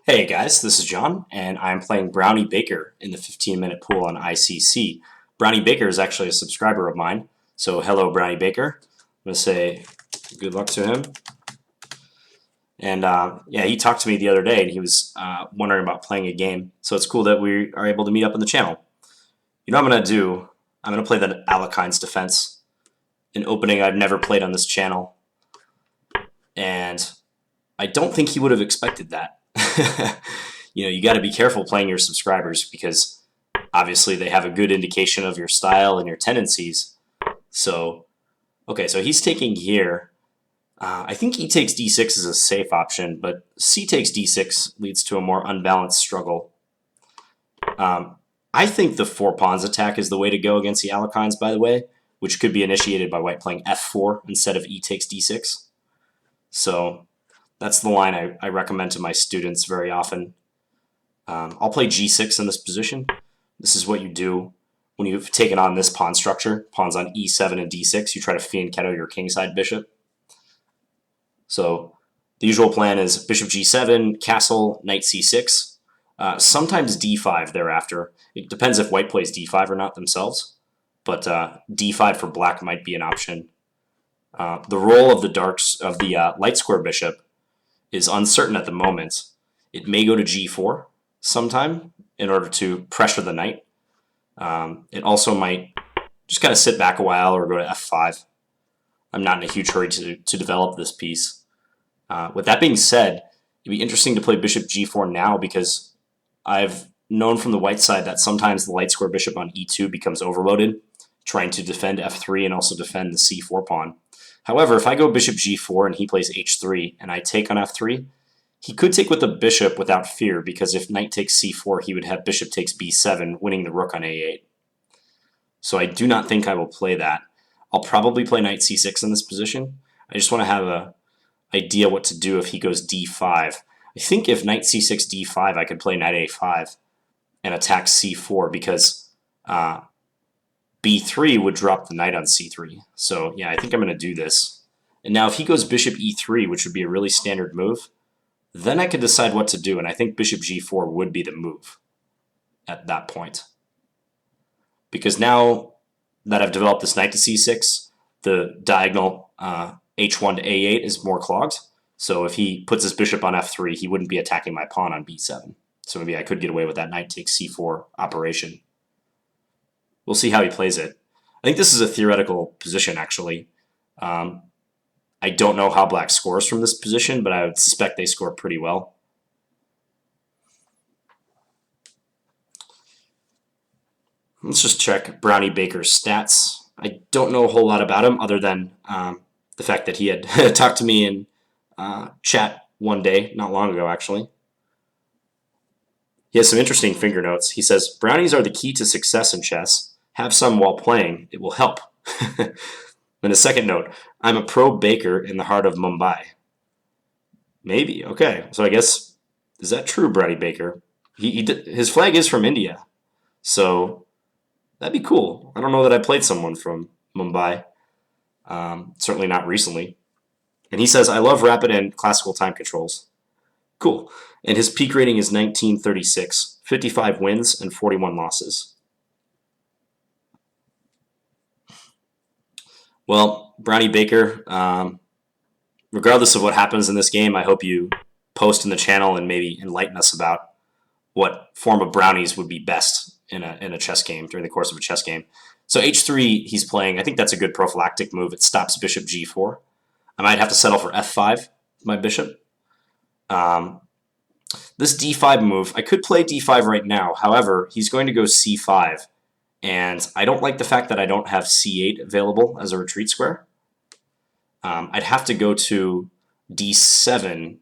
Hey guys, this is John, and I'm playing Brownie-Baker in the 15-minute pool on ICC. Brownie-Baker is actually a subscriber of mine, so hello Brownie-Baker. I'm going to say good luck to him. And yeah, he talked to me the other day, and he was wondering about playing a game, so it's cool that we are able to meet up in the channel. You know what I'm going to do? I'm going to play the Alekhine's Defense, an opening I've never played on this channel, and I don't think he would have expected that. You got to be careful playing your subscribers because obviously they have a good indication of your style and your tendencies. So, okay, so he's taking here. I think e takes d6 is a safe option, but c takes d6 leads to a more unbalanced struggle. I think the 4 pawns attack is the way to go against the Alekhines, by the way, which could be initiated by white playing f4 instead of e takes d6. So that's the line I recommend to my students very often. I'll play g6 in this position. This is what you do when you've taken on this pawn structure. Pawns on e7 and d6. You try to fianchetto your kingside bishop. So the usual plan is bishop g7, castle, knight c6. Sometimes d5 thereafter. It depends if white plays d5 or not themselves. But d5 for black might be an option. The role of the light square bishop is uncertain at the moment. It may go to g4 sometime in order to pressure the knight. It also might just kind of sit back a while or go to f5. I'm not in a huge hurry to develop this piece. With that being said, it'd be interesting to play bishop g4 now because I've known from the white side that sometimes the light square bishop on e2 becomes overloaded, trying to defend f3 and also defend the c4 pawn. However, if I go bishop g4 and he plays h3 and I take on f3, he could take with the bishop without fear because if knight takes c4, he would have bishop takes b7, winning the rook on a8. So I do not think I will play that. I'll probably play knight c6 in this position. I just want to have an idea what to do if he goes d5. I think if knight c6, d5, I could play knight a5 and attack c4 because b3 would drop the knight on c3. So yeah, I think I'm going to do this. And now if he goes bishop e3, which would be a really standard move, then I could decide what to do, and I think bishop g4 would be the move at that point. Because now that I've developed this knight to c6, the diagonal h1 to a8 is more clogged. So if he puts his bishop on f3, he wouldn't be attacking my pawn on b7. So maybe I could get away with that knight takes c4 operation. We'll see how he plays it. I think this is a theoretical position, actually. I don't know how black scores from this position, but I would suspect they score pretty well. Let's just check Brownie-Baker's stats. I don't know a whole lot about him other than the fact that he had talked to me in chat one day, not long ago, actually. He has some interesting finger notes. He says, brownies are the key to success in chess. Have some while playing. It will help. Then a second note, I'm a pro baker in the heart of Mumbai. Maybe, okay. So I guess, is that true, Brownie-Baker? His flag is from India. So that'd be cool. I don't know that I played someone from Mumbai. Certainly not recently. And he says, I love rapid and classical time controls. Cool. And his peak rating is 1936, 55 wins and 41 losses. Well, Brownie-Baker, regardless of what happens in this game, I hope you post in the channel and maybe enlighten us about what form of brownies would be best in a chess game, during the course of a chess game. So h3 he's playing. I think that's a good prophylactic move. It stops bishop g4. I might have to settle for f5, my bishop. This d5 move, I could play d5 right now. However, he's going to go c5. And I don't like the fact that I don't have c8 available as a retreat square. I'd have to go to d7,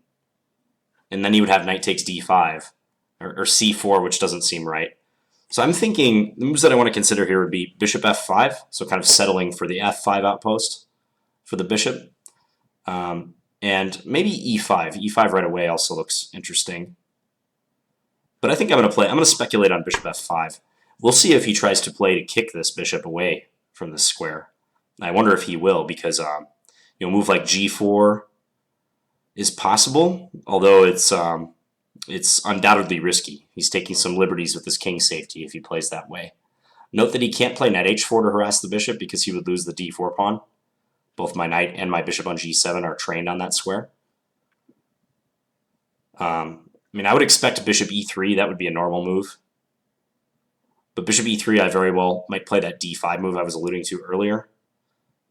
and then he would have knight takes d5, or c4, which doesn't seem right. So I'm thinking the moves that I want to consider here would be bishop f5, so kind of settling for the f5 outpost for the bishop. And maybe e5. e5 right away also looks interesting. But I think I'm going to speculate on bishop f5. We'll see if he tries to play to kick this bishop away from this square. I wonder if he will, because a move like g4 is possible, although it's It's undoubtedly risky. He's taking some liberties with his king safety if he plays that way. Note that he can't play knight h4 to harass the bishop because he would lose the d4 pawn. Both my knight and my bishop on g7 are trained on that square. I mean, I would expect bishop e3. That would be a normal move. But bishop e3, I very well might play that d5 move I was alluding to earlier.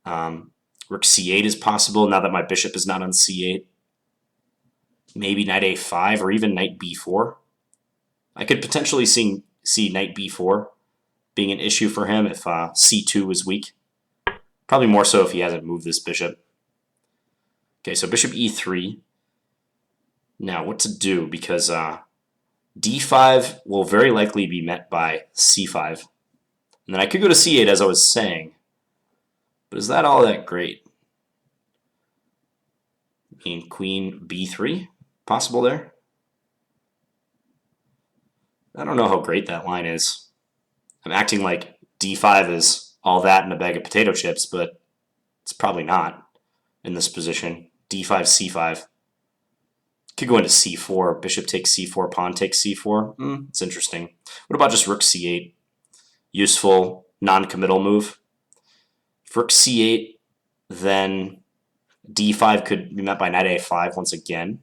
Rook c8 is possible now that my bishop is not on c8. Maybe knight a5 or even knight b4. I could potentially see knight b4 being an issue for him if c2 is weak. Probably more so if he hasn't moved this bishop. Okay, so bishop e3. Now, what to do? Because d5 will very likely be met by c5. And then I could go to c8, as I was saying. But is that all that great? I mean, queen b3 possible there? I don't know how great that line is. I'm acting like d5 is all that in a bag of potato chips, but it's probably not in this position. d5, c5. Could go into c4. Bishop takes c4, pawn takes c4. It's interesting. What about just rook c8? Useful, non-committal move. If rook c8, then d5 could be met by knight a5 once again.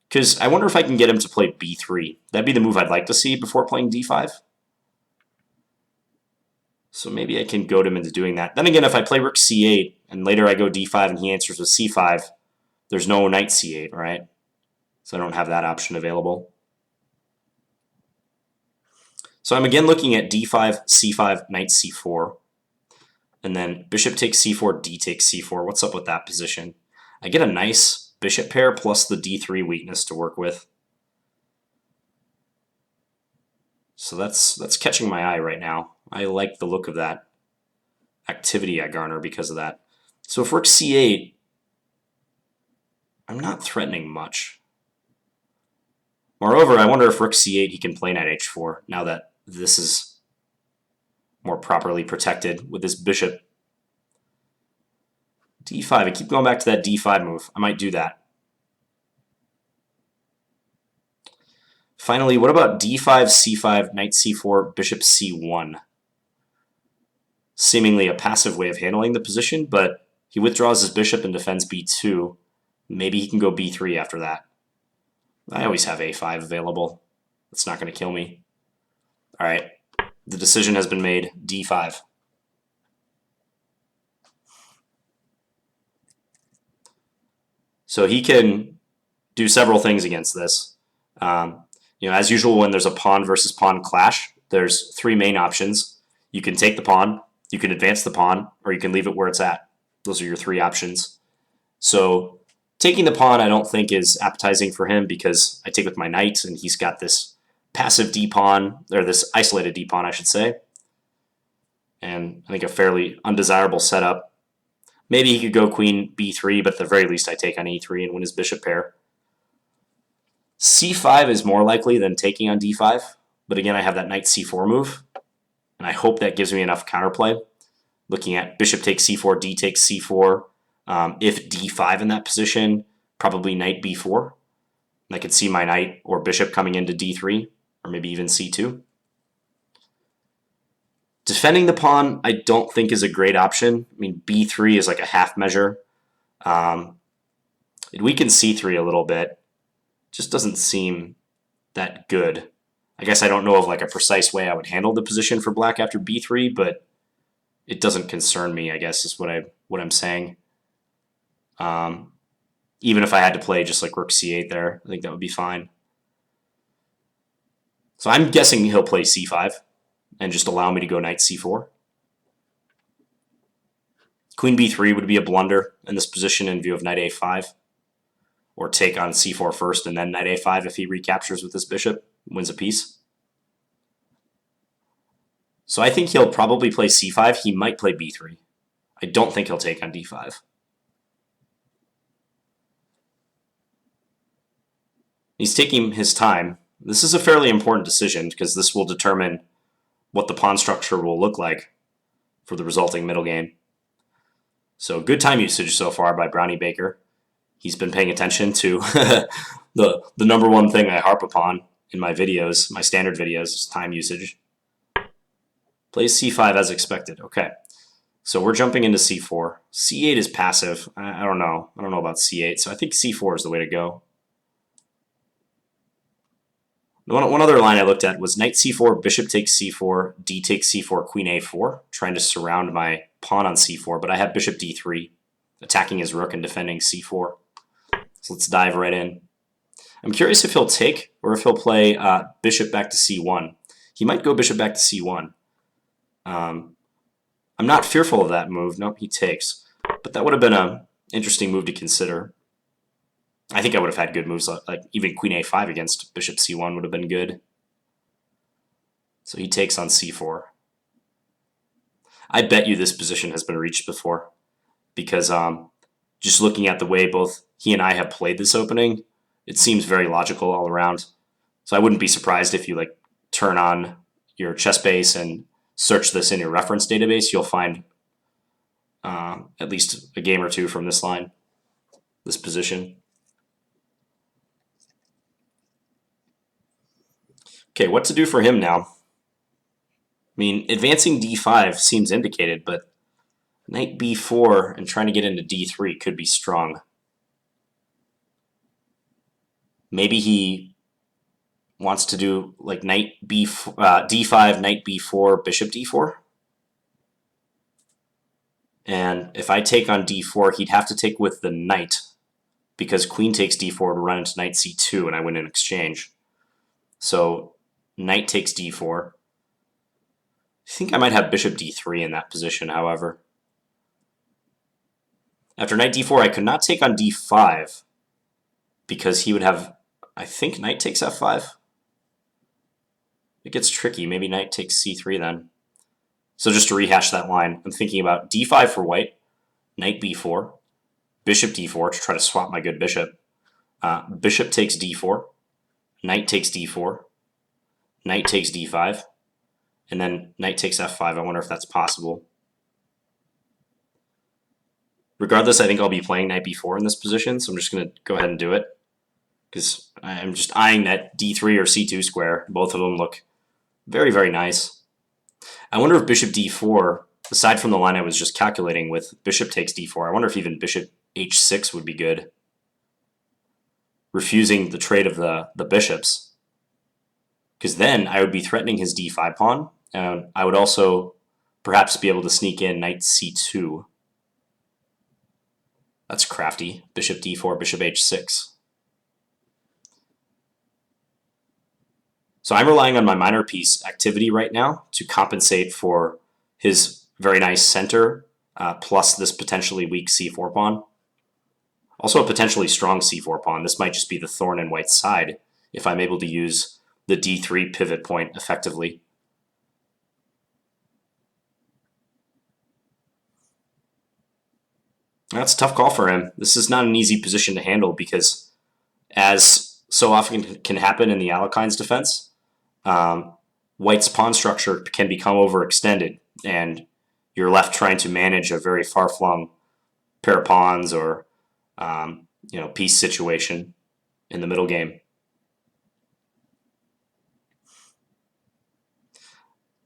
Because I wonder if I can get him to play b3. That'd be the move I'd like to see before playing d5. So maybe I can goad him into doing that. Then again, if I play rook c8 and later I go d5 and he answers with c5, there's no knight c8, right? So I don't have that option available. So I'm again looking at d5, c5, knight c4. And then bishop takes c4, d takes c4. What's up with that position? I get a nice bishop pair plus the d3 weakness to work with. So that's catching my eye right now. I like the look of that activity I garner because of that. So if rook c8, I'm not threatening much. Moreover, I wonder if rook c8 he can play knight h4 now that this is more properly protected with this bishop. d5, I keep going back to that d5 move. I might do that. Finally, what about d5, c5, knight c4, bishop c1? Seemingly a passive way of handling the position, but he withdraws his bishop and defends b2. Maybe he can go b3 after that. I always have a5 available. That's not going to kill me. All right, the decision has been made, d5. So he can do several things against this. As usual, when there's a pawn versus pawn clash, there's three main options. You can take the pawn, you can advance the pawn, or you can leave it where it's at. Those are your three options. So taking the pawn I don't think is appetizing for him because I take with my knight and he's got this passive d-pawn, or this isolated d-pawn I should say. And I think a fairly undesirable setup. Maybe he could go queen b3, but at the very least I take on e3 and win his bishop pair. c5 is more likely than taking on d5, but again I have that knight c4 move, and I hope that gives me enough counterplay. Looking at bishop takes c4, d takes c4. If d5 in that position, probably knight b4. And I could see my knight or bishop coming into d3, or maybe even c2. Defending the pawn I don't think is a great option. I mean, b3 is like a half measure. It weakens c3 a little bit. Just doesn't seem that good. I guess I don't know of like a precise way I would handle the position for black after b3, but it doesn't concern me, I guess is what I'm saying. Even if I had to play just like rook c8 there, I think that would be fine. So I'm guessing he'll play c5 and just allow me to go knight c4. Queen b3 would be a blunder in this position in view of knight a5. Or take on c4 first and then knight a5 if he recaptures with his bishop, wins a piece. So I think he'll probably play c5. He might play b3. I don't think he'll take on d5. He's taking his time. This is a fairly important decision because this will determine what the pawn structure will look like for the resulting middle game. So good time usage so far by Brownie-Baker. he's been paying attention to the number one thing I harp upon in my videos, my standard videos, is time usage. Plays c5 as expected. Okay. So we're jumping into c4. c8 is passive. I don't know. I don't know about c8. So I think c4 is the way to go. One other line I looked at was knight c4, bishop takes c4, d takes c4, queen a4, trying to surround my pawn on c4, but I have bishop d3, attacking his rook and defending c4. So let's dive right in. I'm curious if he'll take or if he'll play bishop back to c1. He might go bishop back to c1. I'm not fearful of that move. Nope, he takes. But that would have been an interesting move to consider. I think I would have had good moves, like even queen a5 against bishop c1 would have been good. So he takes on c4. I bet you this position has been reached before, because just looking at the way both he and I have played this opening, it seems very logical all around. So I wouldn't be surprised if you turn on your chess base and search this in your reference database. You'll find at least a game or two from this line, this position. Okay, what to do for him now? I mean, advancing d5 seems indicated, but knight b4 and trying to get into d3 could be strong. Maybe he wants to do like knight d5, knight b4, bishop d4. And if I take on d4, he'd have to take with the knight, because queen takes d4 to run into knight c2, and I win in exchange. So knight takes d4. I think I might have bishop d3 in that position, however. After knight d4, I could not take on d5, because he would have, I think, knight takes f5. It gets tricky. Maybe knight takes c3 then. So just to rehash that line, I'm thinking about d5 for white, knight b4, bishop d4 to try to swap my good bishop. Bishop takes d4, knight takes d4, knight takes d5, and then knight takes f5. I wonder if that's possible. Regardless, I think I'll be playing knight b4 in this position, so I'm just going to go ahead and do it, because I'm just eyeing that d3 or c2 square. Both of them look very, very nice. I wonder if bishop d4, aside from the line I was just calculating with bishop takes d4, I wonder if even bishop h6 would be good, refusing the trade of the bishops, because then I would be threatening his d5 pawn, and I would also perhaps be able to sneak in knight c2. That's crafty. Bishop d4, bishop h6. So I'm relying on my minor piece activity right now to compensate for his very nice center, plus this potentially weak c4 pawn. Also a potentially strong c4 pawn. This might just be the thorn in white's side if I'm able to use the d3 pivot point effectively. That's a tough call for him. This is not an easy position to handle, because as so often can happen in the Alekhine's defense, white's pawn structure can become overextended, and you're left trying to manage a very far-flung pair of pawns or piece situation in the middle game.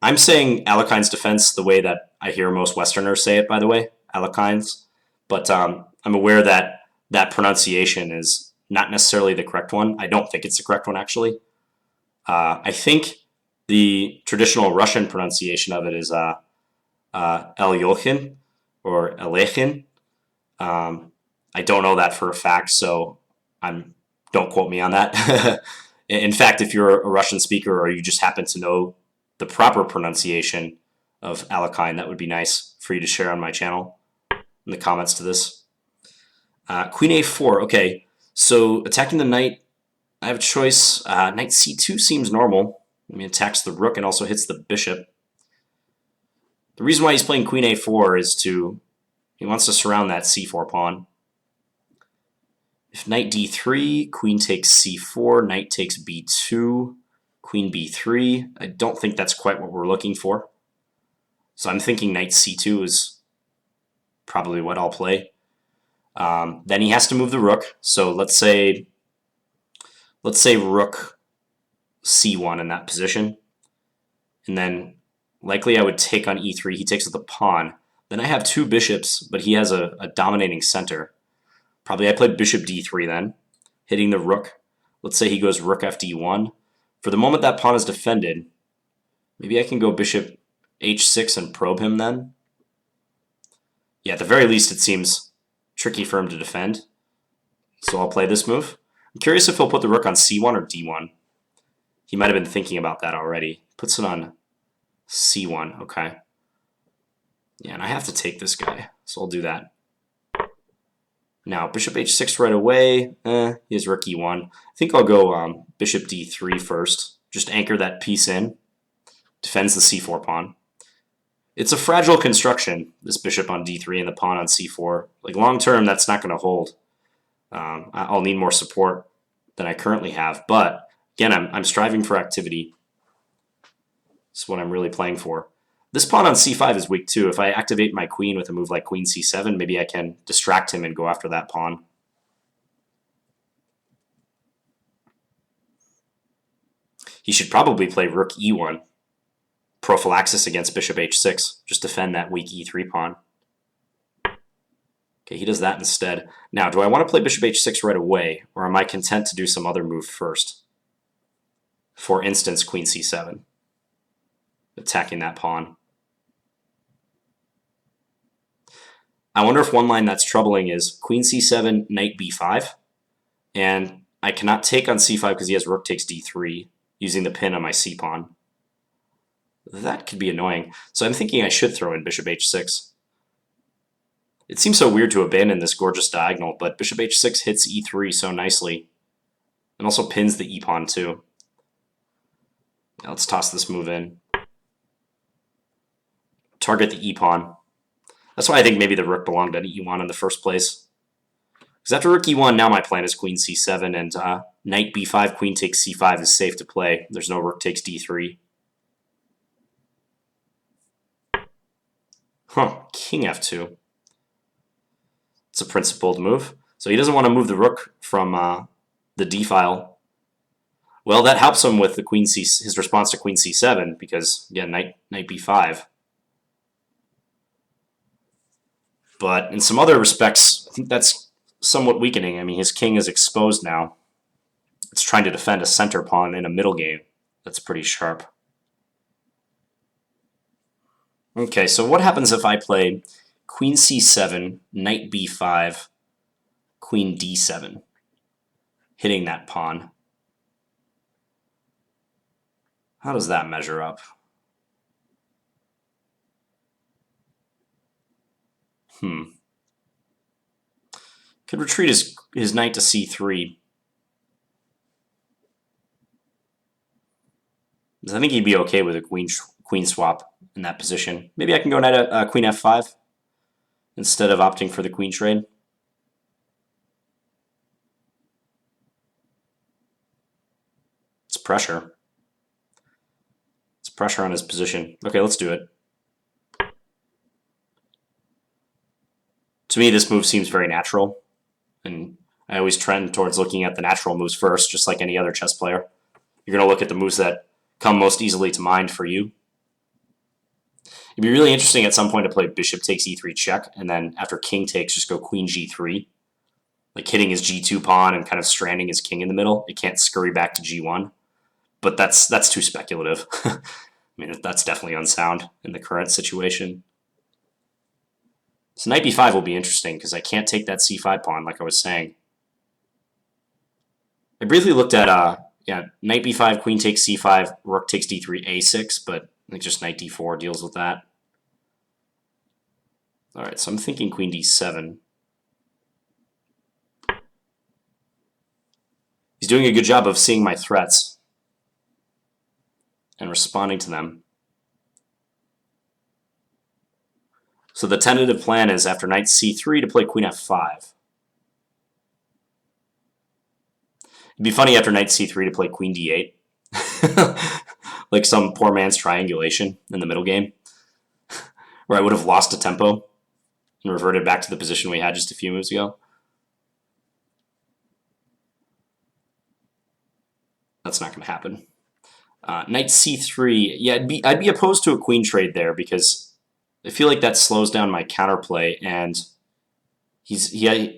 I'm saying Alekhine's defense the way that I hear most Westerners say it, by the way, Alekhine's, but I'm aware that that pronunciation is not necessarily the correct one. I don't think it's the correct one, actually. I think the traditional Russian pronunciation of it is Alekhine or Alekhine. I don't know that for a fact, so don't quote me on that. In fact, if you're a Russian speaker or you just happen to know the proper pronunciation of Alekhine, that would be nice for you to share on my channel in the comments to this. Queen a4. Okay, so attacking the knight, I have a choice. Knight c2 seems normal. I mean, attacks the rook and also hits the bishop. The reason why he's playing queen a4 is he wants to surround that c4 pawn. If knight d3, queen takes c4, knight takes b2, queen b3. I don't think that's quite what we're looking for. So I'm thinking knight c2 is probably what I'll play. Then he has to move the rook. So let's say rook c1 in that position. And then likely I would take on e3. He takes with the pawn. Then I have two bishops, but he has a dominating center. Probably I played bishop d3 then, hitting the rook. Let's say he goes rook fd1. For the moment that pawn is defended, maybe I can go bishop h6 and probe him then. Yeah, at the very least it seems tricky for him to defend. So I'll play this move. I'm curious if he'll put the rook on c1 or d1. He might have been thinking about that already. Puts it on c1, okay. Yeah, and I have to take this guy, so I'll do that. Now, bishop h6 right away. He has rook e1. I think I'll go bishop d3 first. Just anchor that piece in. Defends the c4 pawn. It's a fragile construction, this bishop on d3 and the pawn on c4. Like, long term, that's not going to hold. I'll need more support than I currently have. But, again, I'm striving for activity. That's what I'm really playing for. This pawn on c5 is weak too. If I activate my queen with a move like queen c7, maybe I can distract him and go after that pawn. He should probably play rook e1. Prophylaxis against bishop h6. Just defend that weak e3 pawn. Okay, he does that instead. Now, do I want to play bishop h6 right away, or am I content to do some other move first? For instance, queen c7. Attacking that pawn. I wonder if one line that's troubling is queen c7, knight b5, and I cannot take on c5 because he has rook takes d3, using the pin on my c-pawn. That could be annoying. So I'm thinking I should throw in bishop h6. It seems so weird to abandon this gorgeous diagonal, but bishop h6 hits e3 so nicely, and also pins the e-pawn too. Now let's toss this move in. Target the e-pawn. That's why I think maybe the rook belonged on e1 in the first place. Because after rook e1, now my plan is queen c7, and knight b5, queen takes c5 is safe to play. There's no rook takes d3. King f2. It's a principled move. So he doesn't want to move the rook from the d file. Well, that helps him with the his response to queen c7, because, again, knight b5. But in some other respects, I think that's somewhat weakening. I mean, his king is exposed now. It's trying to defend a center pawn in a middle game. That's pretty sharp. Okay, so what happens if I play queen c7, knight b5, queen d7, hitting that pawn? How does that measure up? Could retreat his knight to c3. I think he'd be okay with a queen swap in that position. Maybe I can go knight queen f5 instead of opting for the queen trade. It's pressure. It's pressure on his position. Okay, let's do it. To me, this move seems very natural, and I always trend towards looking at the natural moves first, just like any other chess player. You're going to look at the moves that come most easily to mind for you. It'd be really interesting at some point to play bishop takes e3 check, and then after king takes, just go queen g3, like hitting his g2 pawn and kind of stranding his king in the middle. It can't scurry back to g1, but that's too speculative. I mean, that's definitely unsound in the current situation. So knight b5 will be interesting because I can't take that c5 pawn, like I was saying. I briefly looked at knight b5, queen takes c5, rook takes d3, a6, but I think just knight d4 deals with that. All right, so I'm thinking queen d7. He's doing a good job of seeing my threats and responding to them. So the tentative plan is after knight c3 to play queen f5. It'd be funny after knight c3 to play queen d8. Like some poor man's triangulation in the middle game, where I would have lost a tempo and reverted back to the position we had just a few moves ago. That's not going to happen. Knight c3. Yeah, I'd be opposed to a queen trade there because I feel like that slows down my counterplay, and he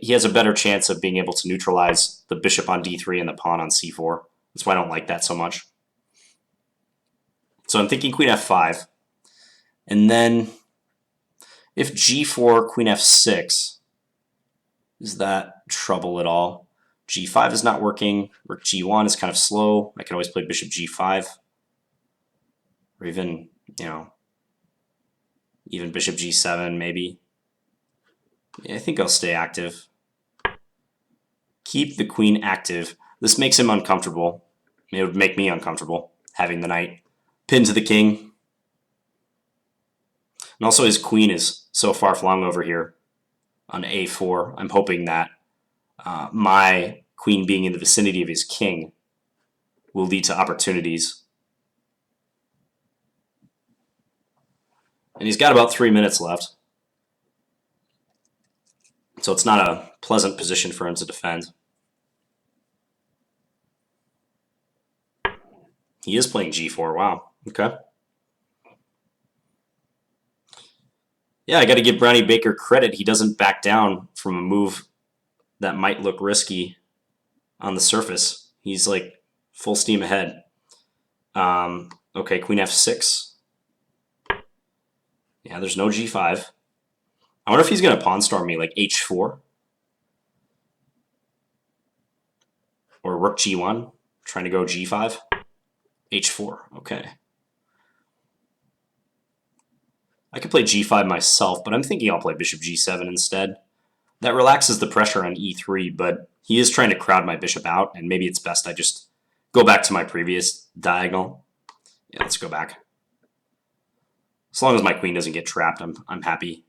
has a better chance of being able to neutralize the bishop on d3 and the pawn on c4. That's why I don't like that so much. So I'm thinking queen f5. And then if g4, queen f6, is that trouble at all? g5 is not working. Rook g1 is kind of slow. I can always play bishop g5. Or even, even bishop g7 maybe. Yeah, I think I'll stay active. Keep the queen active. This makes him uncomfortable. It would make me uncomfortable, having the knight pinned to the king. And also his queen is so far flung over here on a4. I'm hoping that my queen being in the vicinity of his king will lead to opportunities. And he's got about 3 minutes left. So it's not a pleasant position for him to defend. He is playing g4. Wow. Okay. Yeah, I got to give Brownie-Baker credit. He doesn't back down from a move that might look risky on the surface. He's like full steam ahead. Okay, queen f6. Yeah, there's no g5. I wonder if he's going to pawn storm me, like h4. Or rook g1, trying to go g5. h4, okay. I could play g5 myself, but I'm thinking I'll play bishop g7 instead. That relaxes the pressure on e3, but he is trying to crowd my bishop out, and maybe it's best I just go back to my previous diagonal. Yeah, let's go back. As long as my queen doesn't get trapped, I'm happy.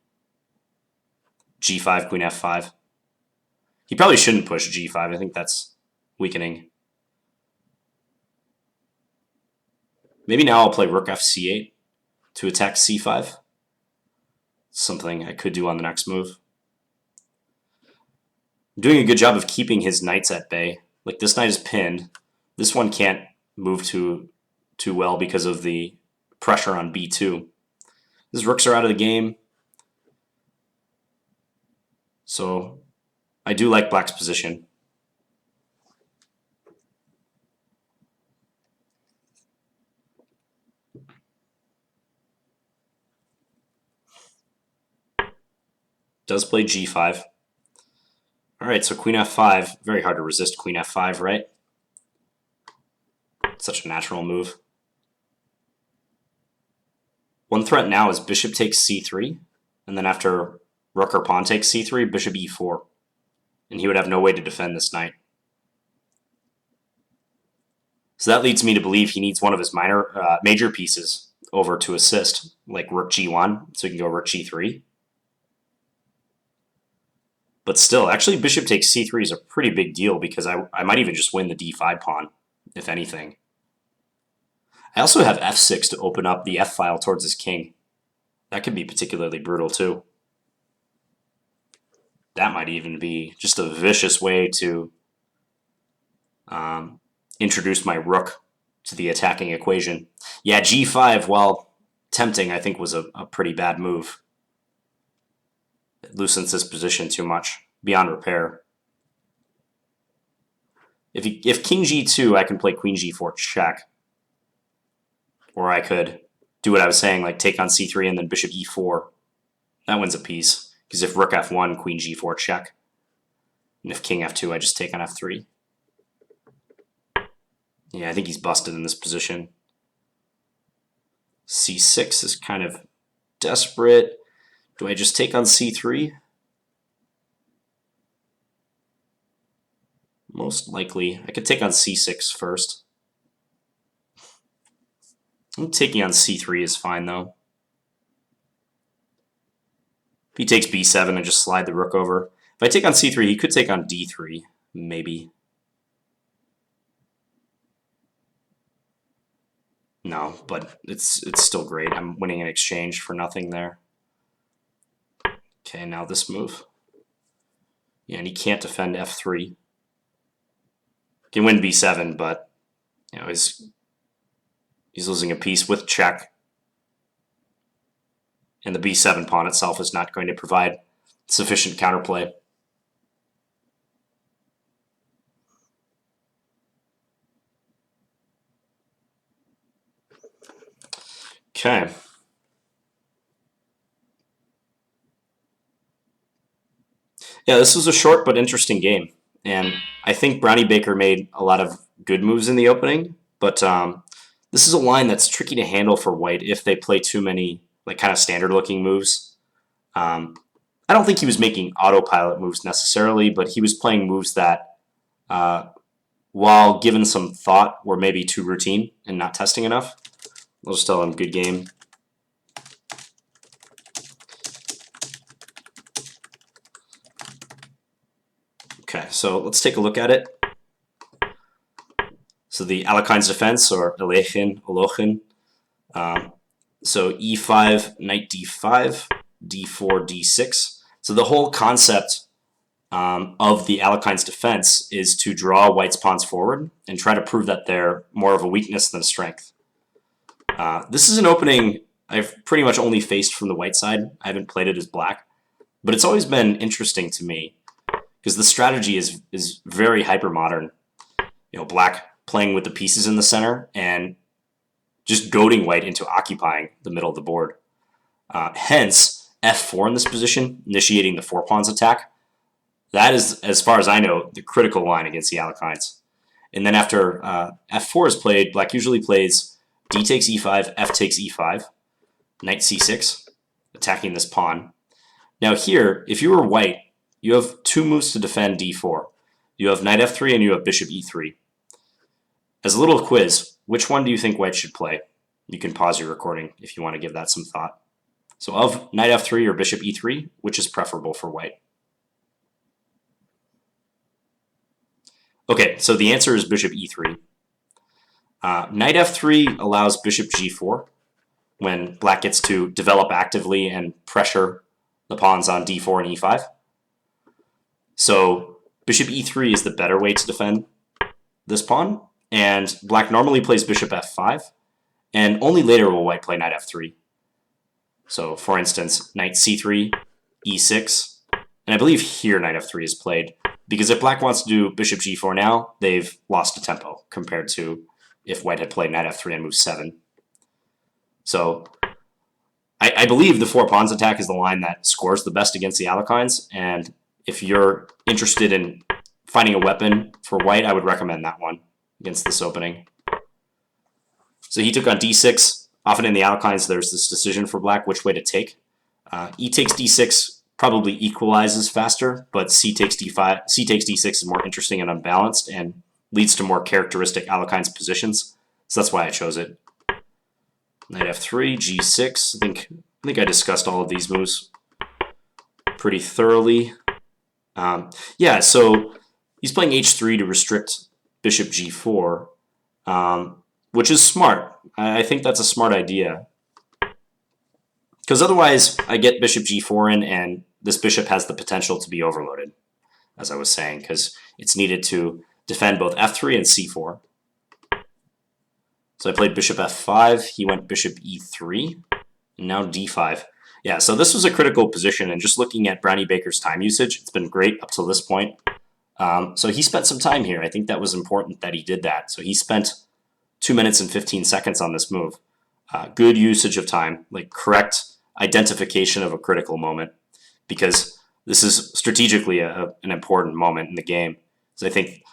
g5, queen f5. He probably shouldn't push g5. I think that's weakening. Maybe now I'll play rook fc8 to attack c5. Something I could do on the next move. I'm doing a good job of keeping his knights at bay. Like, this knight is pinned. This one can't move too well because of the pressure on b2. His rooks are out of the game. So I do like black's position. Does play g5. All right, so queen f5. Very hard to resist queen f5, right? Such a natural move. One threat now is bishop takes c3, and then after rook or pawn takes c3, bishop e4. And he would have no way to defend this knight. So that leads me to believe he needs one of his major pieces over to assist, like rook g1, so he can go rook g3. But still, actually bishop takes c3 is a pretty big deal because I might even just win the d5 pawn, if anything. I also have f6 to open up the f-file towards his king. That could be particularly brutal too. That might even be just a vicious way to introduce my rook to the attacking equation. Yeah, g5, while tempting, I think was a pretty bad move. It loosens his position too much, beyond repair. If king g2, I can play queen g4 check. Or I could do what I was saying, like take on c3 and then bishop e4. That wins a piece, because if rook f1, queen g4 check. And if king f2, I just take on f3. Yeah, I think he's busted in this position. c6 is kind of desperate. Do I just take on c3? Most likely. I could take on c6 first. Taking on c3 is fine, though. If he takes b7 and just slide the rook over. If I take on c3, he could take on d3, maybe. No, but it's still great. I'm winning an exchange for nothing there. Okay, now this move. Yeah, and he can't defend f3. He can win b7, but You know, he's losing a piece with check, and the b7 pawn itself is not going to provide sufficient counterplay. Okay. Yeah, this was a short but interesting game, and I think Brownie-Baker made a lot of good moves in the opening, but this is a line that's tricky to handle for white if they play too many like kind of standard-looking moves. I don't think he was making autopilot moves necessarily, but he was playing moves that, while given some thought, were maybe too routine and not testing enough. I'll just tell him good game. Okay, so let's take a look at it. So the Alekhine's defense, or Alekhine, so e5, knight d5, d4, d6. So the whole concept of the Alekhine's defense is to draw white's pawns forward and try to prove that they're more of a weakness than a strength. This is an opening I've pretty much only faced from the white side. I haven't played it as black, but it's always been interesting to me because the strategy is very hyper modern. You know, black playing with the pieces in the center and just goading white into occupying the middle of the board. Hence, f4 in this position, initiating the 4-pawns attack. That is, as far as I know, the critical line against the Alekhines. And then after f4 is played, black usually plays d takes e5, f takes e5, knight c6, attacking this pawn. Now here, if you were white, you have two moves to defend d4. You have knight f3 and you have bishop e3. As a little quiz, which one do you think white should play? You can pause your recording if you want to give that some thought. So of knight f3 or bishop e3, which is preferable for white? Okay, so the answer is bishop e3. Knight f3 allows bishop g4 when black gets to develop actively and pressure the pawns on d4 and e5. So bishop e3 is the better way to defend this pawn, and black normally plays bishop f5, and only later will white play knight f3. So for instance, knight c3, e6, and I believe here knight f3 is played, because if black wants to do bishop g4 now, they've lost a tempo compared to if white had played knight f3 and move 7. So I believe the 4-pawns attack is the line that scores the best against the Alekhines, and if you're interested in finding a weapon for white, I would recommend that one against this opening. So he took on d6. Often in the Alekhines, there's this decision for black which way to take. E takes d6 probably equalizes faster, but c takes d5, c takes d6 is more interesting and unbalanced and leads to more characteristic Alekhines positions. So that's why I chose it. Knight f3, g6. I think I discussed all of these moves pretty thoroughly. Yeah, so he's playing h3 to restrict bishop g4, which is smart. I think that's a smart idea. Because otherwise, I get bishop g4 in, and this bishop has the potential to be overloaded, as I was saying, because it's needed to defend both f3 and c4. So I played bishop f5, he went bishop e3, and now d5. Yeah, so this was a critical position, and just looking at Brownie-Baker's time usage, it's been great up till this point. So he spent some time here. I think that was important that he did that. So he spent 2 minutes and 15 seconds on this move. Good usage of time, like correct identification of a critical moment, because this is strategically an important moment in the game. So I think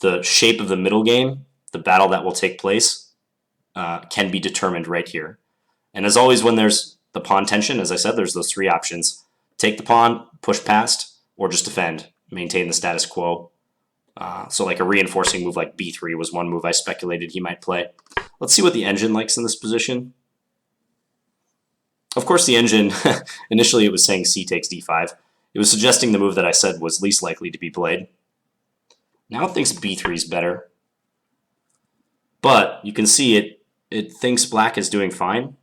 the shape of the middle game, the battle that will take place, can be determined right here. And as always, when there's the pawn tension, as I said, there's those 3 options. Take the pawn, push past, or just defend, maintain the status quo. So like a reinforcing move like b3 was one move I speculated he might play. Let's see what the engine likes in this position. Of course, the engine, initially it was saying c takes d5. It was suggesting the move that I said was least likely to be played. Now it thinks b3 is better. But you can see it thinks black is doing fine.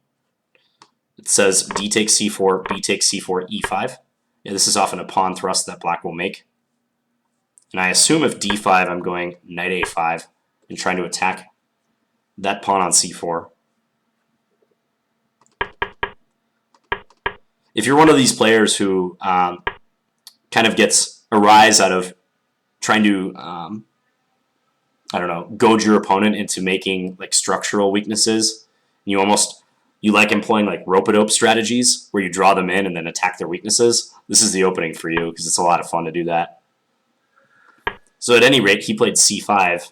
It says d takes c4, b takes c4, e5. Yeah, this is often a pawn thrust that black will make. And I assume if d5, I'm going knight a5 and trying to attack that pawn on c4. If you're one of these players who kind of gets a rise out of trying to, I don't know, goad your opponent into making like structural weaknesses, you like employing like rope-a-dope strategies where you draw them in and then attack their weaknesses, this is the opening for you because it's a lot of fun to do that. So at any rate, he played c5.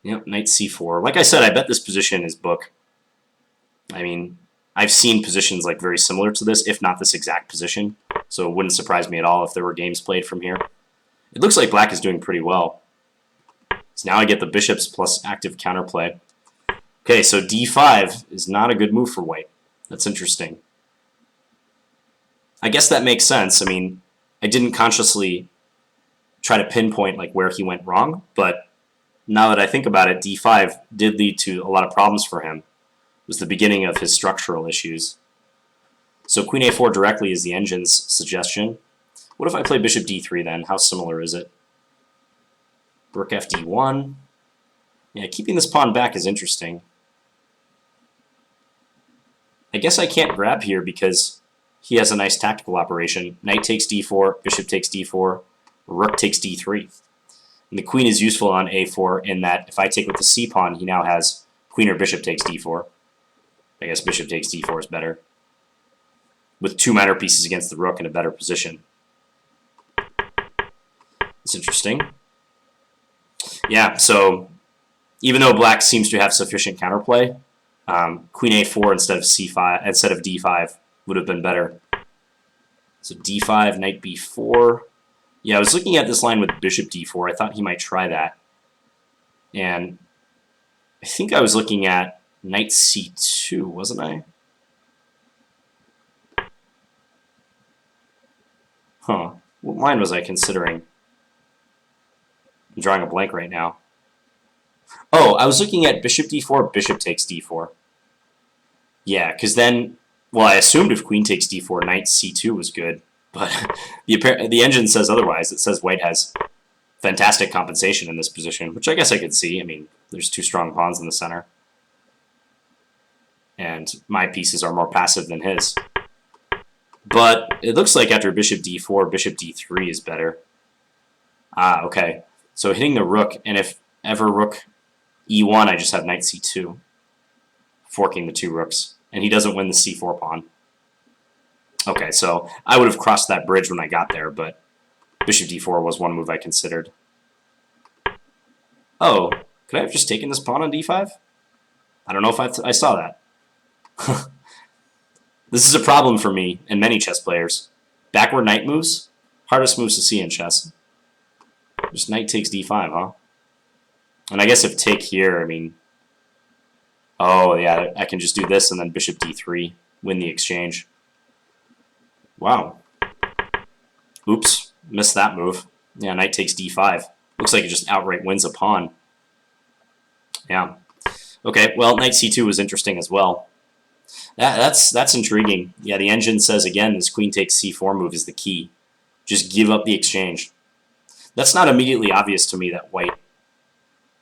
Yep, knight c4. Like I said, I bet this position is book. I mean, I've seen positions like very similar to this, if not this exact position. So it wouldn't surprise me at all if there were games played from here. It looks like black is doing pretty well. So now I get the bishops plus active counterplay. Okay, so d5 is not a good move for white. That's interesting. I guess that makes sense. I mean, I didn't consciously try to pinpoint like where he went wrong, but now that I think about it, d5 did lead to a lot of problems for him. It was the beginning of his structural issues. So queen a4 directly is the engine's suggestion. What if I play bishop d3 then? How similar is it? Rook f d1. Yeah, keeping this pawn back is interesting. I guess I can't grab here because he has a nice tactical operation. Knight takes d4, bishop takes d4, rook takes d3. And the queen is useful on a4 in that if I take with the c pawn, he now has queen or bishop takes d4. I guess bishop takes d4 is better. With two minor pieces against the rook in a better position. It's interesting. Yeah, so even though black seems to have sufficient counterplay, queen a4 instead of c5 instead of d5 would have been better. So d5, knight b4. Yeah, I was looking at this line with bishop d4. I thought he might try that. And I think I was looking at knight c2, wasn't I? Huh. What line was I considering? I'm drawing a blank right now. Oh, I was looking at bishop d4, bishop takes d4. Yeah, because then, well, I assumed if queen takes d4, knight c2 was good. But the engine says otherwise. It says white has fantastic compensation in this position, which I guess I could see. I mean, there's two strong pawns in the center. And my pieces are more passive than his. But it looks like after bishop d4, bishop d3 is better. Ah, okay. So hitting the rook, and if ever rook e1, I just have knight c2. Forking the two rooks. And he doesn't win the c4 pawn. Okay, so I would have crossed that bridge when I got there, but bishop d4 was one move I considered. Oh, could I have just taken this pawn on d5? I don't know if I saw that. This is a problem for me and many chess players. Backward knight moves, hardest moves to see in chess. Just knight takes d5, huh? And I guess if take here, I mean... Oh, yeah, I can just do this and then bishop d3, win the exchange. Wow. Oops, missed that move. Yeah, knight takes d5. Looks like it just outright wins a pawn. Yeah. Okay, well, knight c2 was interesting as well. That's intriguing. Yeah, the engine says, again, this queen takes c4 move is the key. Just give up the exchange. That's not immediately obvious to me that white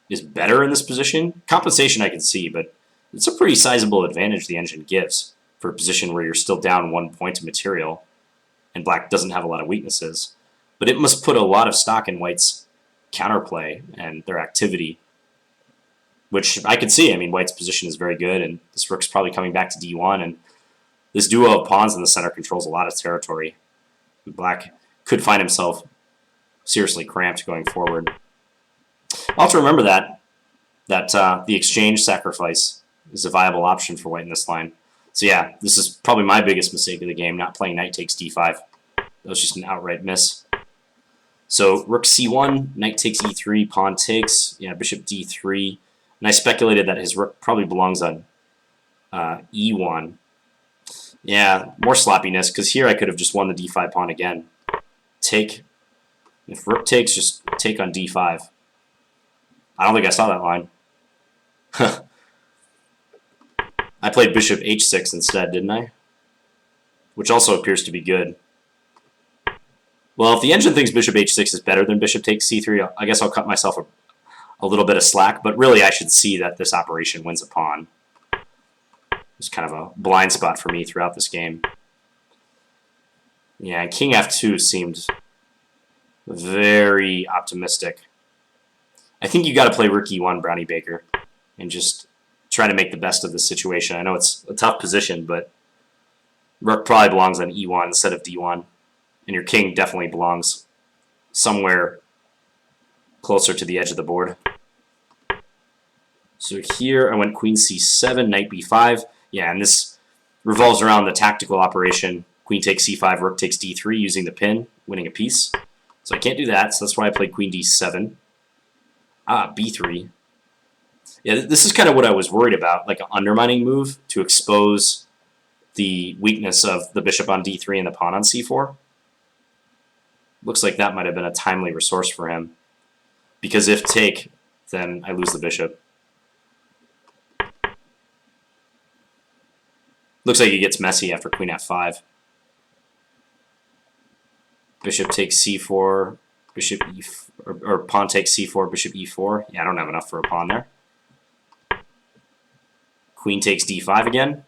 is better in this position. Compensation I can see, but it's a pretty sizable advantage the engine gives for a position where you're still down 1 point of material and black doesn't have a lot of weaknesses. But it must put a lot of stock in white's counterplay and their activity, which I could see. I mean, white's position is very good, and this rook's probably coming back to d1, and this duo of pawns in the center controls a lot of territory. Black could find himself seriously cramped going forward. I'll have to remember that the exchange sacrifice is a viable option for white in this line. So yeah, this is probably my biggest mistake of the game, not playing knight takes d5. That was just an outright miss. So rook c1, knight takes e3, pawn takes, yeah, bishop d3. And I speculated that his rook probably belongs on e1. Yeah, more sloppiness, because here I could have just won the d5 pawn again. Take. If rook takes, just take on d5. I don't think I saw that line. I played bishop h6 instead, didn't I? Which also appears to be good. Well, if the engine thinks bishop h6 is better than bishop takes c3, I guess I'll cut myself a little bit of slack, but really I should see that this operation wins a pawn. It's kind of a blind spot for me throughout this game. Yeah, king f2 seemed very optimistic. I think you got to play rook e1, Brownie-Baker, and just try to make the best of the situation. I know it's a tough position, but rook probably belongs on e1 instead of d1, and your king definitely belongs somewhere closer to the edge of the board. So here I went queen c7, knight b5. Yeah, and this revolves around the tactical operation. Queen takes c5, rook takes d3 using the pin, winning a piece. So I can't do that, so that's why I played queen d7. B3. Yeah, this is kind of what I was worried about, like an undermining move to expose the weakness of the bishop on d3 and the pawn on c4. Looks like that might have been a timely resource for him. Because if take, then I lose the bishop. Looks like it gets messy after queen f5. Bishop takes c4, bishop e4, or pawn takes c4, bishop e4. Yeah, I don't have enough for a pawn there. Queen takes d5 again.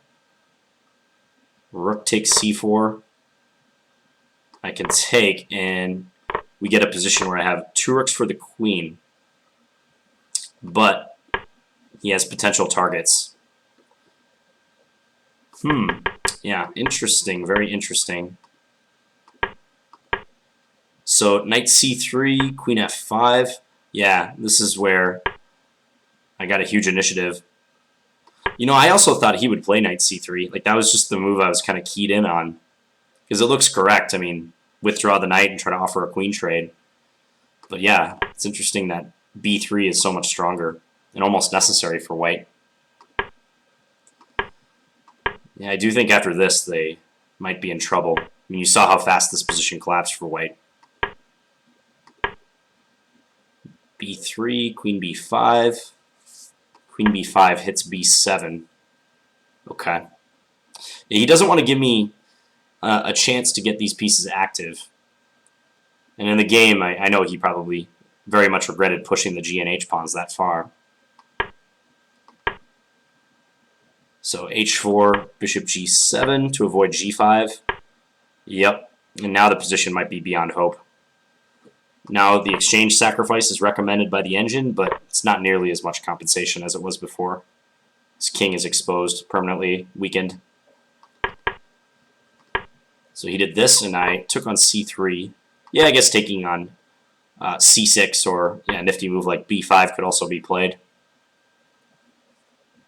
Rook takes c4. I can take, and we get a position where I have two rooks for the queen. But he has potential targets. Yeah, interesting, very interesting. So knight c3, queen f5. Yeah, this is where I got a huge initiative. You know, I also thought he would play knight c3. Like, that was just the move I was kind of keyed in on. Because it looks correct. I mean, withdraw the knight and try to offer a queen trade. But yeah, it's interesting that b3 is so much stronger and almost necessary for white. Yeah, I do think after this they might be in trouble. I mean, you saw how fast this position collapsed for white. b3, queen b5. Queen b5 hits b7. Okay. Yeah, he doesn't want to give me a chance to get these pieces active. And in the game, I know he probably very much regretted pushing the g and h pawns that far. So h4, bishop g7 to avoid g5. Yep, and now the position might be beyond hope. Now the exchange sacrifice is recommended by the engine, but it's not nearly as much compensation as it was before. His king is exposed, permanently weakened. So he did this, and I took on c3. Yeah, I guess taking on c6 or a nifty move like b5 could also be played.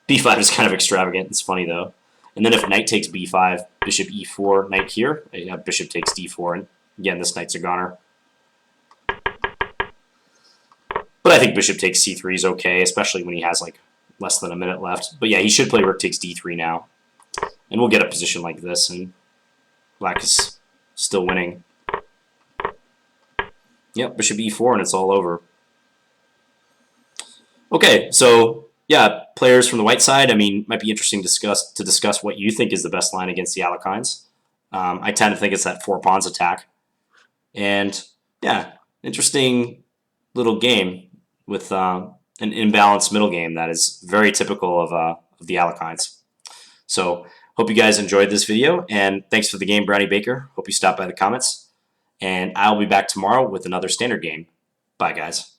b5 is kind of extravagant. It's funny, though. And then if knight takes b5, bishop e4, knight here, bishop takes d4, and again, this knight's a goner. But I think bishop takes c3 is okay, especially when he has like less than a minute left. But yeah, he should play rook takes d3 now. And we'll get a position like this, and black is still winning. Yep, bishop e4, and it's all over. Okay, so yeah, players from the white side, I mean, might be interesting to discuss what you think is the best line against the Alekhines. I tend to think it's that 4 pawns attack. And yeah, interesting little game with an imbalanced middle game that is very typical of the Alekhines. So hope you guys enjoyed this video, and thanks for the game, Brownie-Baker. Hope you stop by the comments, and I'll be back tomorrow with another standard game. Bye, guys.